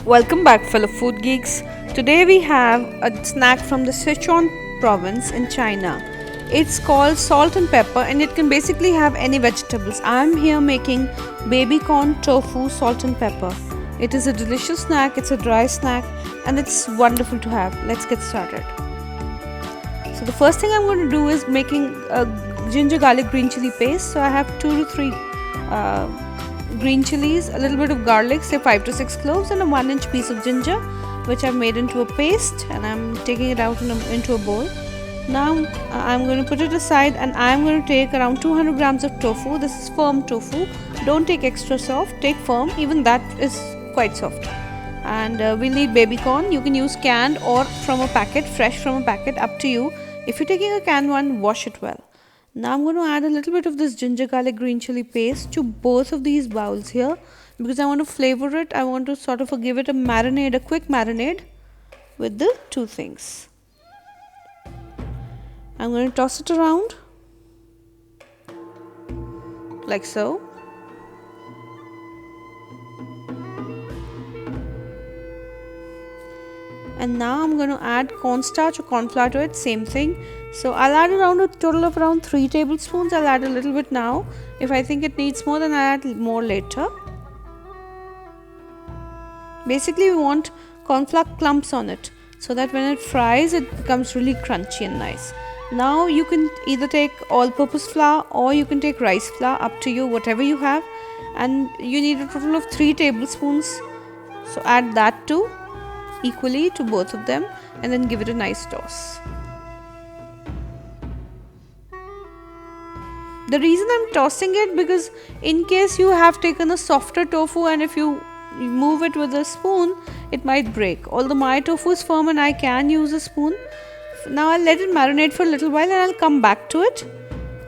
Welcome back, fellow food geeks. Today we have a snack from the Sichuan province in China. It's called salt and pepper and it can basically have any vegetables. I'm here making baby corn tofu salt and pepper. It is a delicious snack, it's a dry snack and it's wonderful to have. Let's get started. So the first thing I'm going to do is making a ginger garlic green chili paste. So I have 2 to 3 green chilies, a little bit of garlic, say 5 to 6 cloves, and a 1-inch piece of ginger, which I've made into a paste, and I'm taking it out into a bowl. Now I'm going to put it aside, and I'm going to take around 200 grams of tofu. This is firm tofu. Don't take extra soft, take firm. Even that is quite soft. And we'll need baby corn. You can use canned or from a packet, fresh from a packet, up to you. If you're taking a canned one, wash it well. Now I'm going to add a little bit of this ginger garlic green chili paste to both of these bowls here because I want to flavor it. I want to sort of give it a marinade, a quick marinade with the two things. I'm going to toss it around like so. And now I'm going to add cornstarch or corn flour to it, same thing. So I'll add around a total of around 3 tablespoons. I'll add a little bit now. If I think it needs more, then I'll add more later. Basically we want corn flour clumps on it so that when it fries it becomes really crunchy and nice. Now you can either take all-purpose flour or you can take rice flour, up to you, whatever you have. And you need a total of 3 tablespoons. So add that too equally to both of them and then give it a nice toss. The reason I'm tossing it because in case you have taken a softer tofu and if you move it with a spoon, it might break. Although my tofu is firm and I can use a spoon. Now I'll let it marinate for a little while and I'll come back to it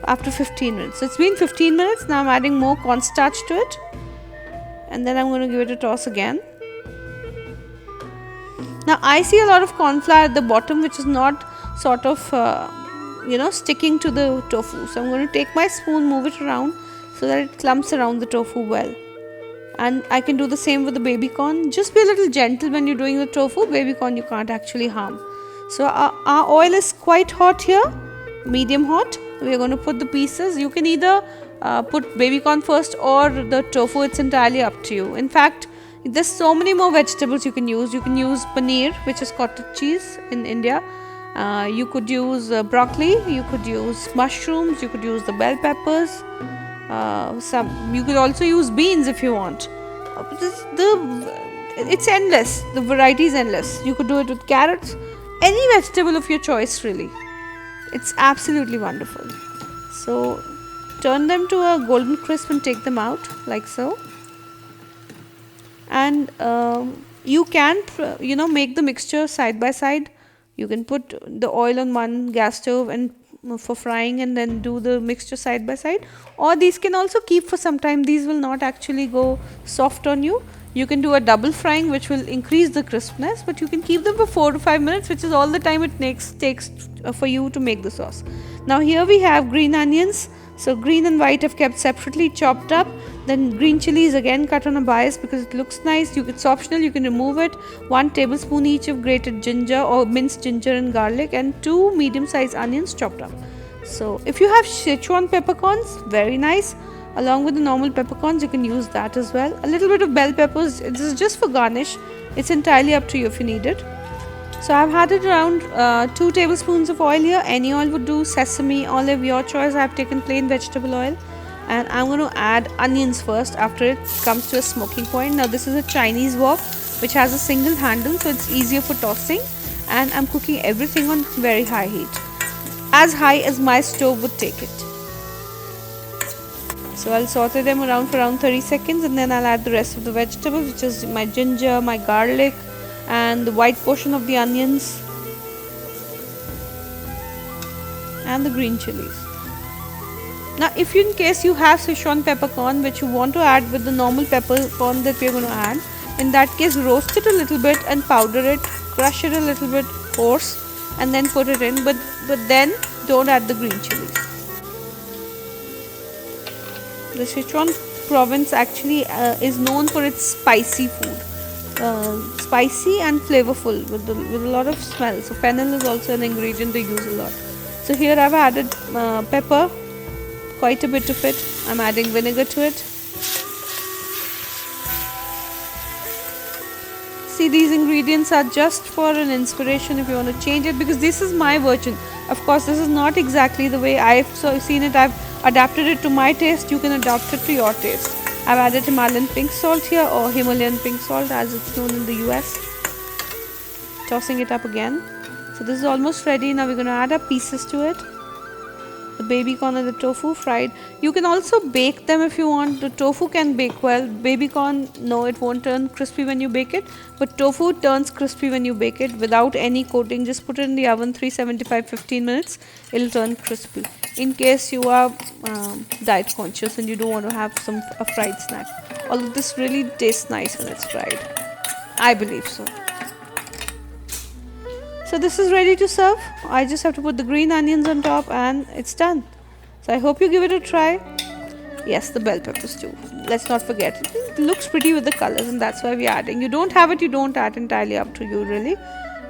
after 15 minutes. So it's been 15 minutes. Now I'm adding more cornstarch to it and then I'm going to give it a toss again. Now I see a lot of corn flour at the bottom which is not sort of sticking to the tofu. So I'm going to take my spoon, move it around so that it clumps around the tofu well. And I can do the same with the baby corn. Just be a little gentle when you're doing the tofu. Baby corn you can't actually harm. So our oil is quite hot here, medium hot. We're going to put the pieces. You can either put baby corn first or the tofu. It's entirely up to you. In fact, there's so many more vegetables you can use. You can use paneer, which is cottage cheese in India. You could use broccoli, you could use mushrooms, you could use the bell peppers. You could also use beans if you want. It's endless. The variety is endless. You could do it with carrots, any vegetable of your choice really. It's absolutely wonderful. So turn them to a golden crisp and take them out like so. And you can make the mixture side by side. You can put the oil on one gas stove and for frying and then do the mixture side by side, or these can also keep for some time. These will not actually go soft on you. You can do a double frying which will increase the crispness, but you can keep them for 4 to 5 minutes, which is all the time it takes for you to make the sauce. Now here we have green onions. So green and white I've kept separately chopped up. Then green chilies again cut on a bias because it looks nice. It's optional, you can remove it. 1 tablespoon each of grated ginger or minced ginger and garlic, and 2 medium-sized onions chopped up. So if you have Sichuan peppercorns, very nice. Along with the normal peppercorns, you can use that as well. A little bit of bell peppers, this is just for garnish. It's entirely up to you if you need it. So I've added around 2 tablespoons of oil here. Any oil would do, sesame, olive, your choice. I've taken plain vegetable oil. And I'm going to add onions first after it comes to a smoking point. Now this is a Chinese wok which has a single handle, so it's easier for tossing. And I'm cooking everything on very high heat. As high as my stove would take it. So I'll saute them around for around 30 seconds and then I'll add the rest of the vegetables, which is my ginger, my garlic, and the white portion of the onions and the green chilies. Now if in case you have Sichuan peppercorn which you want to add with the normal peppercorn that we're going to add, in that case roast it a little bit and powder it, crush it a little bit coarse and then put it in, but then don't add the green chilies. The Sichuan province actually is known for its spicy food. spicy and flavorful with a lot of smell. So fennel is also an ingredient they use a lot. So here I've added pepper, quite a bit of it. I'm adding vinegar to it. See, these ingredients are just for an inspiration if you want to change it, because this is my version. Of course, this is not exactly the way I've seen it. I've adapted it to my taste. You can adapt it to your taste. I've added Himalayan pink salt here, or Himalayan pink salt as it's known in the US. Tossing it up again. So this is almost ready. Now we're going to add up pieces to it. The baby corn and the tofu fried. You can also bake them if you want. The tofu can bake well. Baby corn, no, it won't turn crispy when you bake it. But tofu turns crispy when you bake it without any coating. Just put it in the oven, 375, 15 minutes. It'll turn crispy. In case you are diet conscious and you don't want to have a fried snack. Although this really tastes nice when it's fried. I believe so. So this is ready to serve. I just have to put the green onions on top and it's done. So I hope you give it a try. Yes, the bell peppers too. Let's not forget it. It looks pretty with the colors and that's why we're adding. You don't have it, you don't add, entirely up to you really.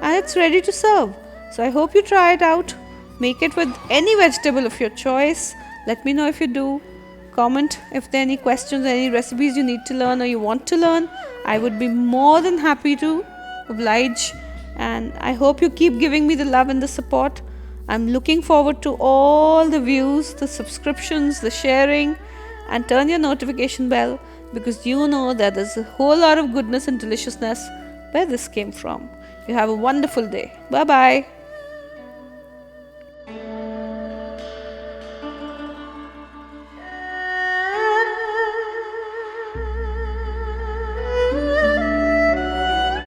And it's ready to serve. So I hope you try it out. Make it with any vegetable of your choice. Let me know if you do. Comment if there are any questions, any recipes you need to learn or you want to learn. I would be more than happy to oblige. And I hope you keep giving me the love and the support. I'm looking forward to all the views, the subscriptions, the sharing, and turn your notification bell, because you know that there's a whole lot of goodness and deliciousness where this came from. You have a wonderful day. Bye bye.